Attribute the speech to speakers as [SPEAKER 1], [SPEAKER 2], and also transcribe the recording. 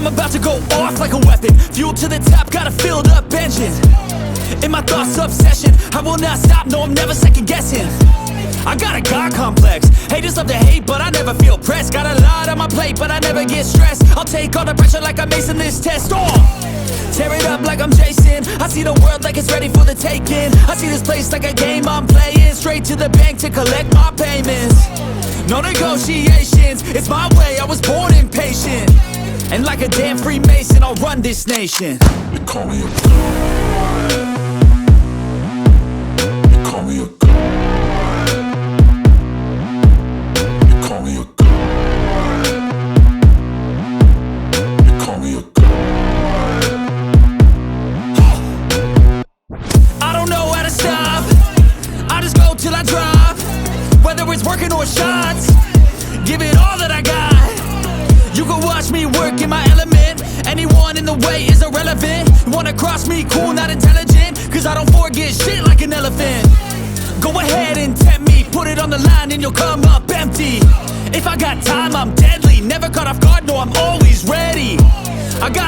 [SPEAKER 1] I'm about to go off like a weapon. Fuel to the top, got a filled up engine. In my thoughts, obsession, I will not stop, no, I'm never second guessing. I got a God complex. Haters love to hate, but I never feel pressed. Got a lot on my plate, but I never get stressed. I'll take all the pressure like I'm acing this test. Tear it up like I'm Jason. I see the world like it's ready for the taking. I see this place like a game I'm playing. Straight to the bank to collect my payments. No negotiations, it's my way, I was born impatient. And like a damn Freemason, I'll run this nation.
[SPEAKER 2] They call me a god. They call me a god. They call me a god. They call me a god.
[SPEAKER 1] I don't know how to stop, I just go till I drop. Whether it's working or shots, give it all that I got. You can watch me work in my element. Anyone in the way is irrelevant. You wanna cross me, cool, not intelligent, cause I don't forget shit like an elephant. Go ahead and tempt me, put it on the line and you'll come up empty. If I got time, I'm deadly, never caught off guard, no, I'm always ready. I got